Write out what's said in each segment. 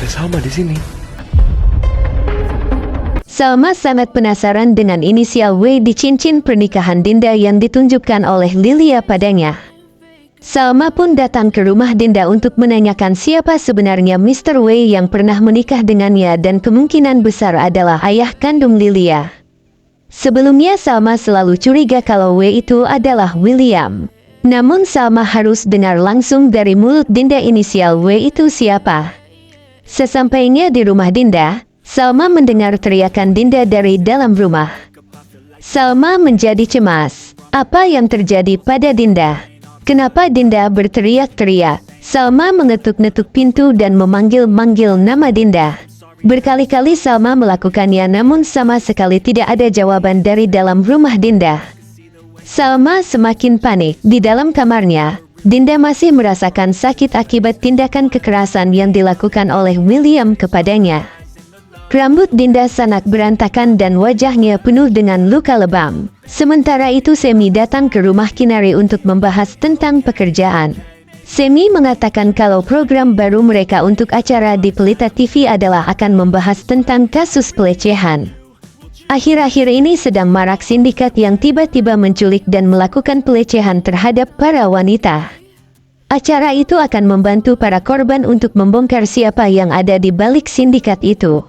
ada Salma di sini? Salma sangat penasaran dengan inisial W di cincin pernikahan Dinda yang ditunjukkan oleh Lilia padanya. Salma pun datang ke rumah Dinda untuk menanyakan siapa sebenarnya Mr. W yang pernah menikah dengannya dan kemungkinan besar adalah ayah kandung Lilia. Sebelumnya Salma selalu curiga kalau W itu adalah William. Namun Salma harus dengar langsung dari mulut Dinda inisial W itu siapa. Sesampainya di rumah Dinda, Salma mendengar teriakan Dinda dari dalam rumah. Salma menjadi cemas. Apa yang terjadi pada Dinda? Kenapa Dinda berteriak-teriak? Salma mengetuk-netuk pintu dan memanggil-manggil nama Dinda. Berkali-kali Salma melakukannya namun sama sekali tidak ada jawaban dari dalam rumah Dinda. Salma semakin panik. Di dalam kamarnya, Dinda masih merasakan sakit akibat tindakan kekerasan yang dilakukan oleh William kepadanya. Rambut Dinda sangat berantakan dan wajahnya penuh dengan luka lebam. Sementara itu Semi datang ke rumah Kinari untuk membahas tentang pekerjaan. Semi mengatakan kalau program baru mereka untuk acara di Pelita TV adalah akan membahas tentang kasus pelecehan. Akhir-akhir ini sedang marak sindikat yang tiba-tiba menculik dan melakukan pelecehan terhadap para wanita. Acara itu akan membantu para korban untuk membongkar siapa yang ada di balik sindikat itu.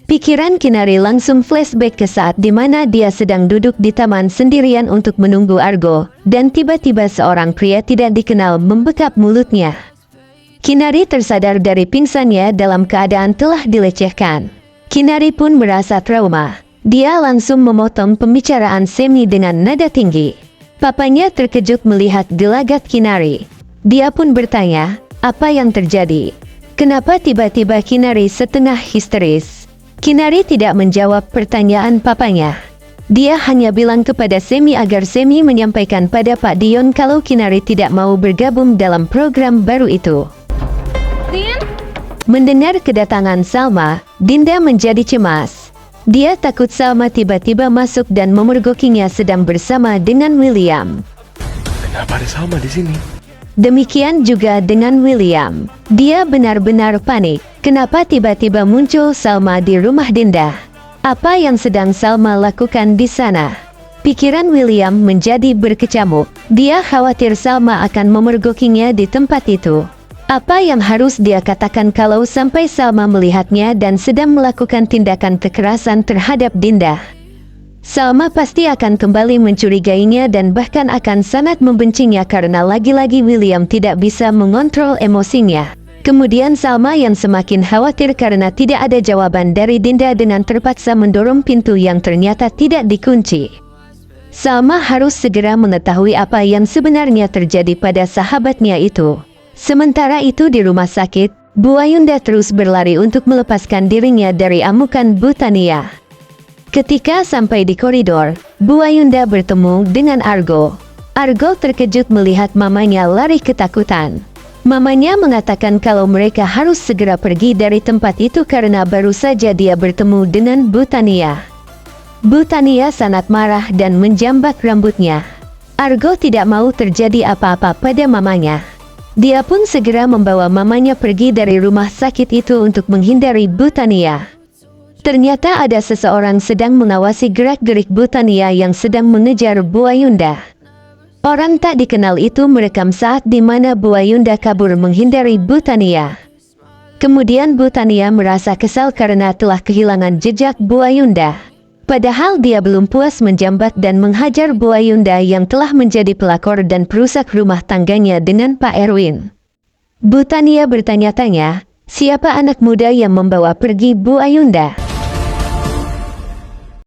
Pikiran Kinari langsung flashback ke saat di mana dia sedang duduk di taman sendirian untuk menunggu Argo, dan tiba-tiba seorang pria tidak dikenal membekap mulutnya. Kinari tersadar dari pingsannya dalam keadaan telah dilecehkan. Kinari pun merasa trauma. Dia langsung memotong pembicaraan Semi dengan nada tinggi. Papanya terkejut melihat gelagat Kinari. Dia pun bertanya, apa yang terjadi? Kenapa tiba-tiba Kinari setengah histeris? Kinari tidak menjawab pertanyaan papanya. Dia hanya bilang kepada Semi agar Semi menyampaikan pada Pak Dion kalau Kinari tidak mau bergabung dalam program baru itu. Mendengar kedatangan Salma, Dinda menjadi cemas. Dia takut Salma tiba-tiba masuk dan memergokinya sedang bersama dengan William. Kenapa ada Salma di sini? Demikian juga dengan William. Dia benar-benar panik. Kenapa tiba-tiba muncul Salma di rumah Dinda? Apa yang sedang Salma lakukan di sana? Pikiran William menjadi berkecamuk. Dia khawatir Salma akan memergokinya di tempat itu. Apa yang harus dia katakan kalau sampai Salma melihatnya dan sedang melakukan tindakan kekerasan terhadap Dinda? Salma pasti akan kembali mencurigainya dan bahkan akan sangat membencinya karena lagi-lagi William tidak bisa mengontrol emosinya. Kemudian Salma yang semakin khawatir karena tidak ada jawaban dari Dinda dengan terpaksa mendorong pintu yang ternyata tidak dikunci. Salma harus segera mengetahui apa yang sebenarnya terjadi pada sahabatnya itu. Sementara itu di rumah sakit, Bu Ayunda terus berlari untuk melepaskan dirinya dari amukan Bu Tania. Ketika sampai di koridor, Bu Ayunda bertemu dengan Argo. Argo terkejut melihat mamanya lari ketakutan. Mamanya mengatakan kalau mereka harus segera pergi dari tempat itu karena baru saja dia bertemu dengan Bu Tania. Bu Tania sangat marah dan menjambak rambutnya. Argo tidak mau terjadi apa-apa pada mamanya. Dia pun segera membawa mamanya pergi dari rumah sakit itu untuk menghindari Bu Tania. Ternyata ada seseorang sedang mengawasi gerak-gerik Bu Tania yang sedang mengejar Bu Ayunda. Orang tak dikenal itu merekam saat di mana Bu Ayunda kabur menghindari Bu Tania. Kemudian Bu Tania merasa kesal karena telah kehilangan jejak Bu Ayunda. Padahal dia belum puas menjambak dan menghajar Bu Ayunda yang telah menjadi pelakor dan perusak rumah tangganya dengan Pak Erwin. Bu Tania bertanya-tanya, siapa anak muda yang membawa pergi Bu Ayunda?